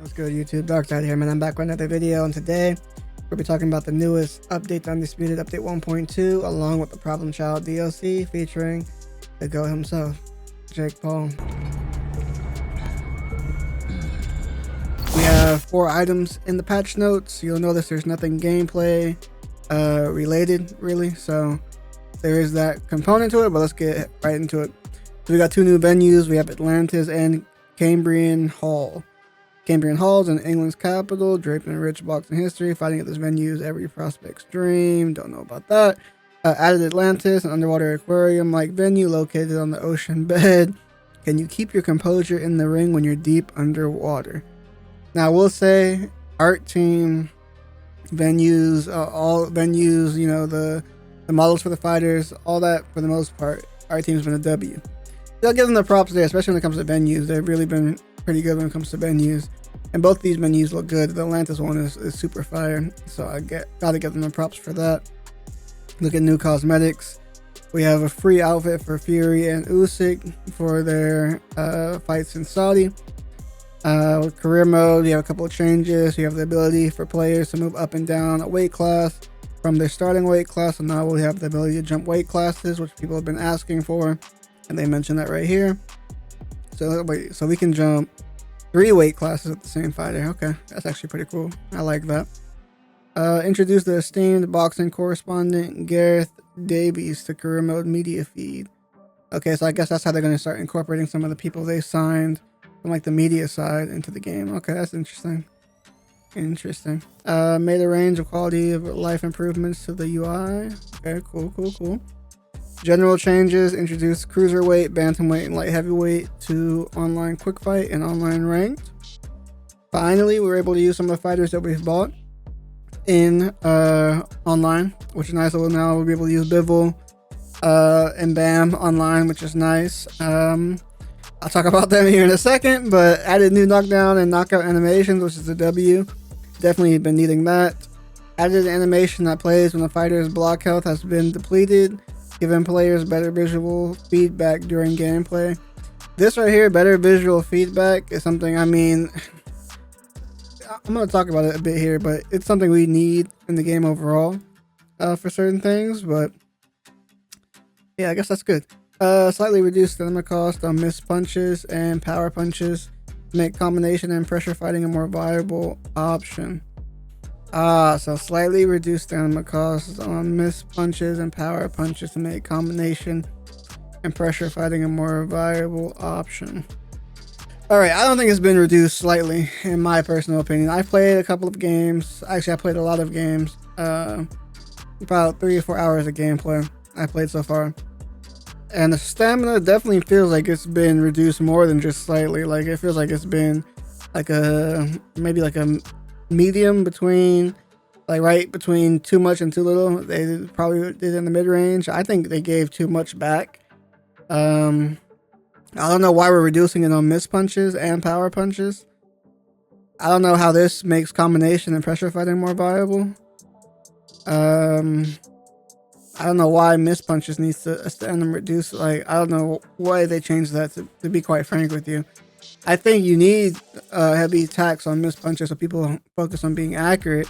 What's good, YouTube? Darhkseid here, man. I'm back with another video, and today we'll be talking about the newest update to Undisputed, update 1.2, along with the Problem Child DLC featuring the GOAT himself, Jake Paul. We have 4 items in the patch notes. You'll notice there's nothing gameplay related, really, so there is that component to it, but let's get right into it. So we got 2 new venues. We have Atlantis and Cambrian Hall. Cambrian Hall is in England's capital, draped in rich boxing history. Fighting at this venue is every prospect's dream. Don't know about that. Added Atlantis, an underwater aquarium-like venue located on the ocean bed. Can you keep your composure in the ring when you're deep underwater? Now, I will say, art team, venues, all venues, you know, the models for the fighters, all that for the most part, art team's been a W. I'll give them the props there, especially when it comes to venues. They've really been pretty good when it comes to venues, and both these venues look good. The Atlantis one is super fire, so gotta give them the props for that. Look at new cosmetics. We have a free outfit for Fury and Usyk for their fights in Saudi. With career mode, you have a couple of changes. You have the ability for players to move up and down a weight class from their starting weight class, and now we have the ability to jump weight classes, which people have been asking for, and they mentioned that right here. So we can jump 3 weight classes at the same fighter. Okay, that's actually pretty cool. I like that. Introduce the esteemed boxing correspondent Gareth Davies to career mode media feed. Okay, so I guess that's how they're going to start incorporating some of the people they signed from like the media side into the game. Okay, that's interesting. Made a range of quality of life improvements to the UI. Okay, cool. General changes: introduce cruiserweight, bantamweight, and light heavyweight to online quick fight and online ranked. Finally, we were able to use some of the fighters that we've bought in online, which is nice. So now we'll be able to use Bivol and Bam online, which is nice. I'll talk about them here in a second, but added new knockdown and knockout animations, which is a W. Definitely been needing that. Added an animation that plays when the fighter's block health has been depleted, giving players better visual feedback during gameplay. This right here, better visual feedback, is something, I mean, I'm going to talk about it a bit here, but it's something we need in the game overall for certain things, but yeah, I guess that's good. Slightly reduced stamina cost on missed punches and power punches to make combination and pressure fighting a more viable option. So slightly reduced stamina costs on missed punches and power punches to make combination and pressure fighting a more viable option. Alright, I don't think it's been reduced slightly, in my personal opinion. I played a couple of games. Actually, I played a lot of games. About 3 or 4 hours of gameplay I played so far. And the stamina definitely feels like it's been reduced more than just slightly. Like, it feels like it's been like maybe like a medium between, like right between too much and too little. They probably did in the mid-range. I think they gave too much back. I don't know why we're reducing it on missed punches and power punches. I don't know how this makes combination and pressure fighting more viable. I don't know why missed punches needs to stamina reduce. Like, I don't know why they changed that, to be quite frank with you. I think you need heavy attacks on missed punches so people focus on being accurate.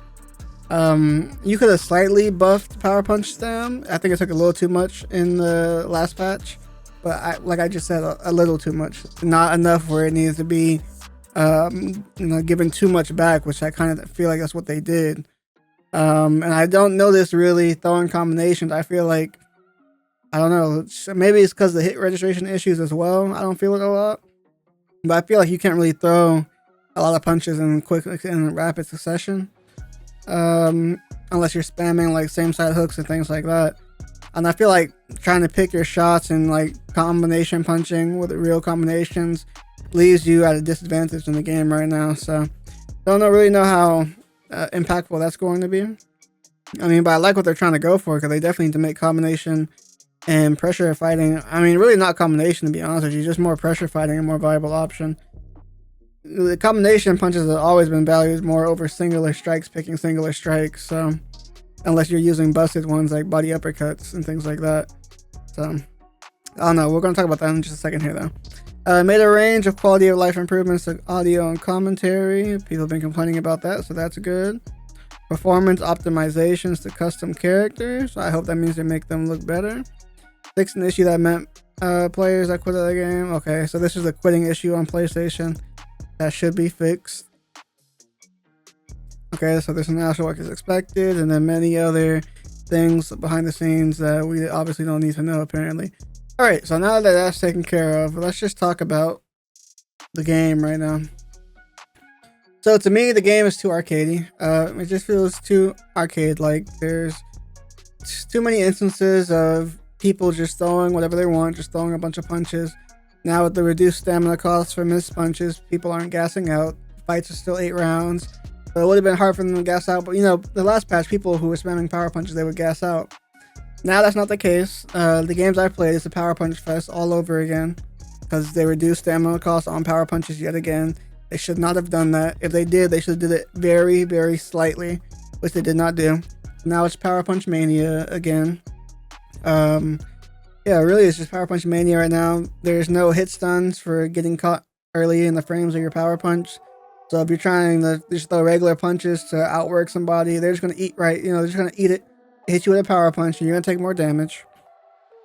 You could have slightly buffed power punch stam. I think it took a little too much in the last patch, but like I just said, a little too much, not enough where it needs to be, given too much back, which I kind of feel like that's what they did. And I don't know this really throwing combinations. I feel like, I don't know, maybe it's because of the hit registration issues as well. I don't feel it a lot. But I feel like you can't really throw a lot of punches in rapid succession, unless you're spamming like same side hooks and things like that. And I feel like trying to pick your shots and like combination punching with real combinations leaves you at a disadvantage in the game right now. So don't really know how impactful that's going to be. I mean, but I like what they're trying to go for, because they definitely need to make combination and pressure fighting, I mean, really not combination, to be honest with you, just more pressure fighting, a more viable option. The combination punches have always been valued more over singular strikes, picking singular strikes, so unless you're using busted ones like body uppercuts and things like that. So I don't know, we're going to talk about that in just a second here though. Made a range of quality of life improvements to audio and commentary. People have been complaining about that, so that's good. Performance optimizations to custom characters. I hope that means they make them look better. Fixed an issue that meant players that quit the game. Okay, so this is a quitting issue on PlayStation that should be fixed. Okay, so there's an actual work as expected, and then many other things behind the scenes that we obviously don't need to know apparently. Alright, so now that that's taken care of, let's just talk about the game right now. So to me, the game is too arcadey. It just feels too arcade-like. There's too many instances of people just throwing whatever they want, just throwing a bunch of punches. Now with the reduced stamina costs for missed punches, people aren't gassing out. Fights are still 8 rounds. So it would have been hard for them to gas out, but you know, the last patch, people who were spamming power punches, they would gas out. Now that's not the case. The games I've played is a power punch fest all over again because they reduced stamina costs on power punches yet again. They should not have done that. If they did, they should have did it very, very slightly, which they did not do. Now it's power punch mania again. Yeah, really, it's just power punch mania right now. There's no hit stuns for getting caught early in the frames of your power punch. So if you're trying to just throw regular punches to outwork somebody, they're just gonna eat right. You know, they're just gonna eat it, hit you with a power punch, and you're gonna take more damage.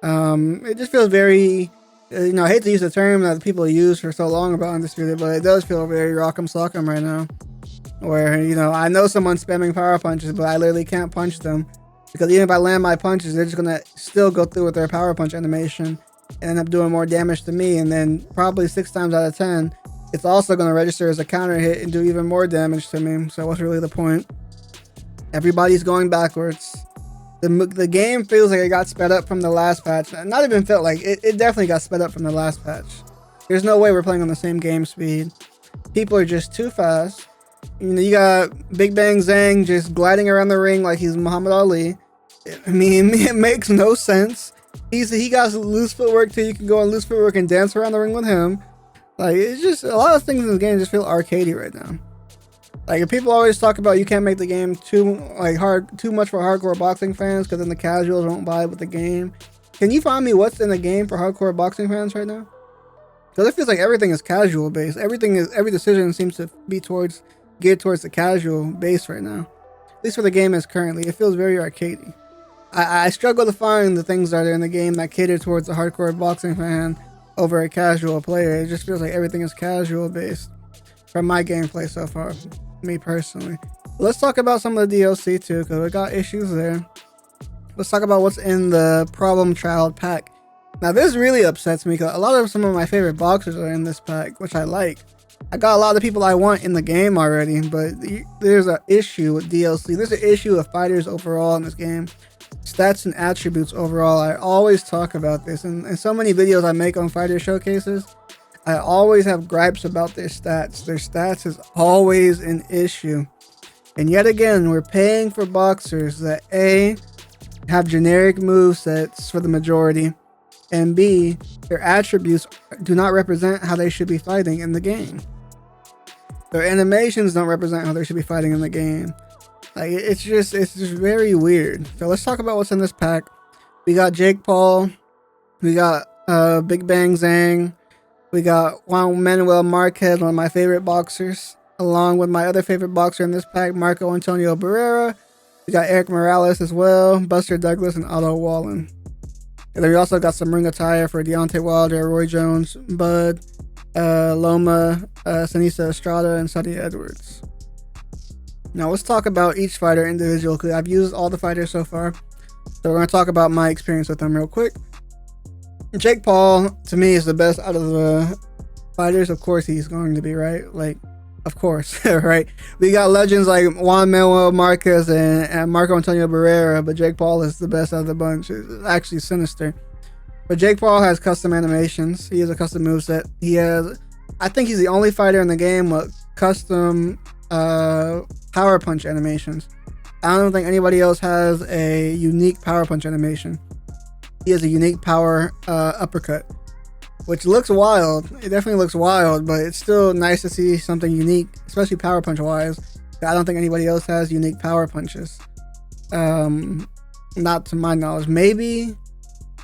It just feels very, you know, I hate to use the term that people use for so long about Undisputed, but it does feel very rock'em sock'em right now. Where, you know, I know someone's spamming power punches, but I literally can't punch them. Because even if I land my punches, they're just gonna still go through with their power punch animation and end up doing more damage to me. And then probably 6 times out of 10, it's also gonna register as a counter hit and do even more damage to me. So what's really the point? Everybody's going backwards. The game feels like it got sped up from the last patch. Not even felt like it definitely got sped up from the last patch. There's no way we're playing on the same game speed. People are just too fast. You know, you got Big Bang Zhang just gliding around the ring like he's Muhammad Ali. I mean, it makes no sense. He got loose footwork too. You can go on loose footwork and dance around the ring with him. Like, it's just a lot of things in the game just feel arcadey right now. Like, if people always talk about you can't make the game too much for hardcore boxing fans because then the casuals won't buy with the game. Can you find me what's in the game for hardcore boxing fans right now? Because it feels like everything is casual based. Every decision seems to be geared towards the casual base right now. At least for the game is currently. It feels very arcadey. I struggle to find the things that are in the game that cater towards the hardcore boxing fan over a casual player. It just feels like everything is casual based from my gameplay so far, me personally. Let's talk about some of the DLC too, because we got issues there. Let's talk about what's in the Problem Child pack. Now this really upsets me because some of my favorite boxers are in this pack, which I like. I got a lot of people I want in the game already, but there's an issue with DLC. There's an issue of fighters overall in this game. Stats and attributes overall. I always talk about this, and so many videos I make on fighter showcases, I always have gripes about their stats. Their stats is always an issue. And yet again, we're paying for boxers that A, have generic movesets for the majority, and B, their attributes do not represent how they should be fighting in the game. Their animations don't represent how they should be fighting in the game. Like, it's just very weird. So let's talk about what's in this pack. We got Jake Paul. We got Big Bang Zhang. We got Juan Manuel Marquez, one of my favorite boxers, along with my other favorite boxer in this pack, Marco Antonio Barrera. We got Eric Morales as well, Buster Douglas, and Otto Wallin. And then we also got some ring attire for Deontay Wilder, Roy Jones, Bud, Loma, Sinisa Estrada, and Sonny Edwards. Now let's talk about each fighter individually, because I've used all the fighters so far. So we're going to talk about my experience with them real quick. Jake Paul, to me, is the best out of the fighters. Of course he's going to be, right? Like, of course, right? We got legends like Juan Manuel Marquez and Marco Antonio Barrera, but Jake Paul is the best out of the bunch. It's actually sinister. But Jake Paul has custom animations. He has a custom moveset. I think he's the only fighter in the game with custom power punch animations. I don't think anybody else has a unique power punch animation. He has a unique power uppercut, which looks wild. It definitely looks wild, but it's still nice to see something unique, especially power punch wise. I don't think anybody else has unique power punches. Not to my knowledge. Maybe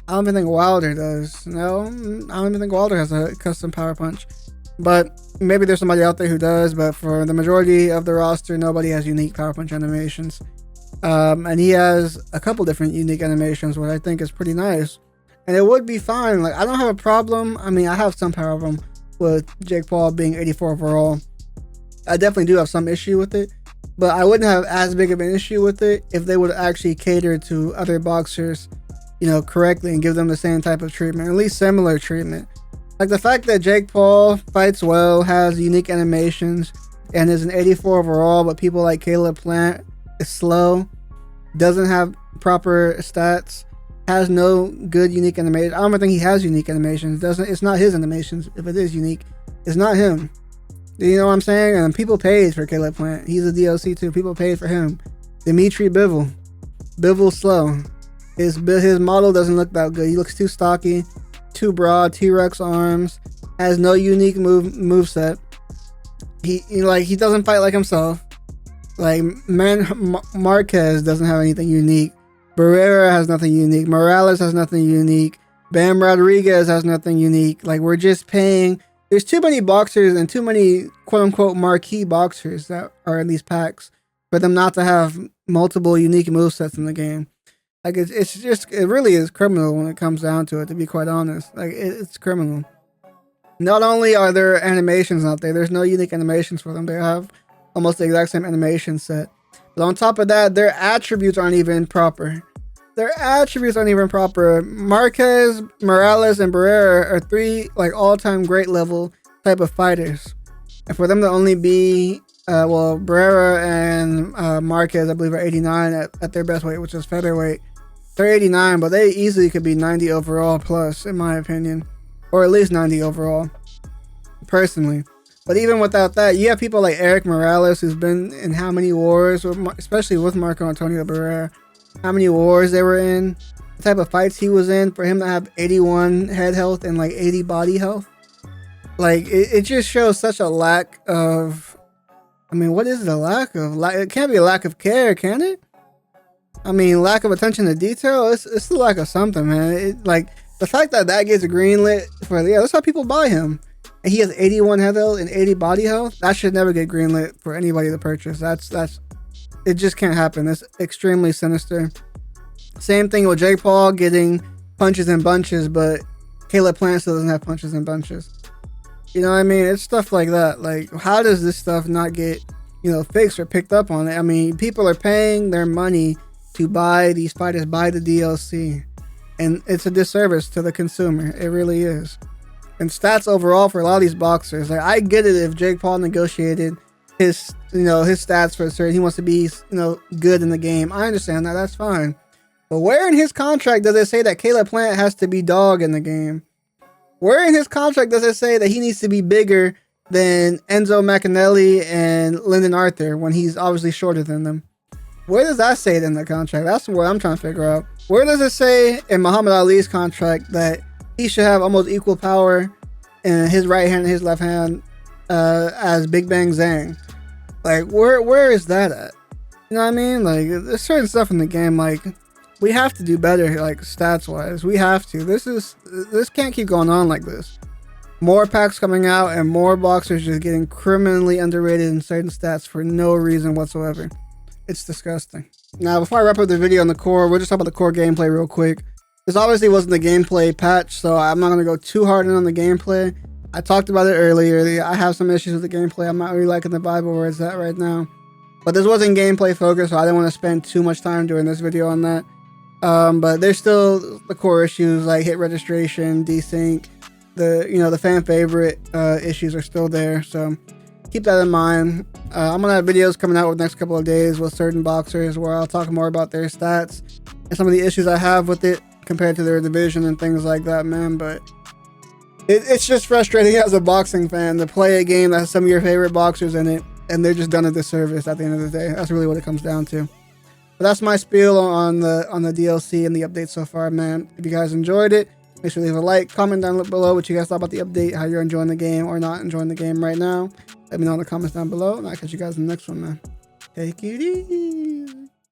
I don't even think Wilder does. No, I don't even think Wilder has a custom power punch. But maybe there's somebody out there who does. But for the majority of the roster, nobody has unique power punch animations. And he has a couple different unique animations, which I think is pretty nice. And it would be fine. Like, I don't have a problem. I mean, I have some problem with Jake Paul being 84 overall. I definitely do have some issue with it. But I wouldn't have as big of an issue with it if they would actually cater to other boxers, you know, correctly and give them the same type of treatment, at least similar treatment. Like the fact that Jake Paul fights well, has unique animations, and is an 84 overall, but people like Caleb Plant is slow, doesn't have proper stats, has no good unique animations. I don't even think he has unique animations. It's not his animations. If it is unique, it's not him. You know what I'm saying? And people paid for Caleb Plant. He's a DLC too. People paid for him. Dimitri Bivol. Bivol's slow. His model doesn't look that good. He looks too stocky, too broad, T-Rex arms, has no unique moveset. He doesn't fight like himself. Like, Marquez doesn't have anything unique. Barrera has nothing unique. Morales has nothing unique. Bam Rodriguez has nothing unique. Like, we're just paying. There's too many boxers and too many quote-unquote marquee boxers that are in these packs for them not to have multiple unique movesets in the game. Like, it really is criminal when it comes down to it, to be quite honest. Like, it's criminal. Not only are there animations out there, there's no unique animations for them. They have almost the exact same animation set. But on top of that, their attributes aren't even proper. Marquez, Morales, and Barrera are three, like, all-time great level type of fighters. And for them to only be, Barrera and Marquez, I believe, are 89 at their best weight, which is featherweight. They're 89, but they easily could be 90 overall plus, in my opinion. Or at least 90 overall, personally. But even without that, you have people like Eric Morales, who's been in how many wars, especially with Marco Antonio Barrera, how many wars they were in, the type of fights he was in, for him to have 81 head health and like 80 body health. Like, it just shows such a lack of, I mean, what is the lack of? It can't be a lack of care, can it? I mean, lack of attention to detail, it's the lack of something, man. Like, the fact that gets greenlit that's how people buy him. And he has 81 head health and 80 body health. That should never get greenlit for anybody to purchase. It just can't happen. It's extremely sinister. Same thing with Jake Paul getting punches in bunches, but Caleb Plant still doesn't have punches in bunches. You know what I mean? It's stuff like that. Like, how does this stuff not get, fixed or picked up on it? I mean, people are paying their money to buy these fighters, buy the DLC. And it's a disservice to the consumer. It really is. And stats overall for a lot of these boxers, like, I get it if Jake Paul negotiated his stats for a certain, he wants to be, good in the game. I understand that. That's fine. But where in his contract does it say that Caleb Plant has to be dog in the game? Where in his contract does it say that he needs to be bigger than Enzo McAnally and Lyndon Arthur when he's obviously shorter than them? Where does that say it in the contract? That's what I'm trying to figure out. Where does it say in Muhammad Ali's contract that he should have almost equal power in his right hand and his left hand as Big Bang Zhang? Like, where is that at? You know what I mean? Like, there's certain stuff in the game, like, we have to do better, like, stats wise. We have to. This can't keep going on like this. More packs coming out and more boxers just getting criminally underrated in certain stats for no reason whatsoever. It's disgusting. Now, before I wrap up the video on the core, we'll just talk about the core gameplay real quick. This obviously wasn't the gameplay patch, so I'm not going to go too hard in on the gameplay. I talked about it earlier. I have some issues with the gameplay. I'm not really liking the vibe of where it's at right now. But this wasn't gameplay focused, so I didn't want to spend too much time during this video on that. But there's still the core issues like hit registration, desync, the fan favorite issues are still there. So keep that in mind. I'm gonna have videos coming out with the next couple of days with certain boxers where I'll talk more about their stats and some of the issues I have with it compared to their division and things like that, man. But it's just frustrating as a boxing fan to play a game that has some of your favorite boxers in it and they're just done a disservice at the end of the day. That's really what it comes down to. But that's my spiel on the DLC and the update so far, man. If you guys enjoyed it, make sure to leave a like, comment down below what you guys thought about the update, how you're enjoying the game or not enjoying the game right now. Let me know in the comments down below, and I'll catch you guys in the next one, man. Take it easy.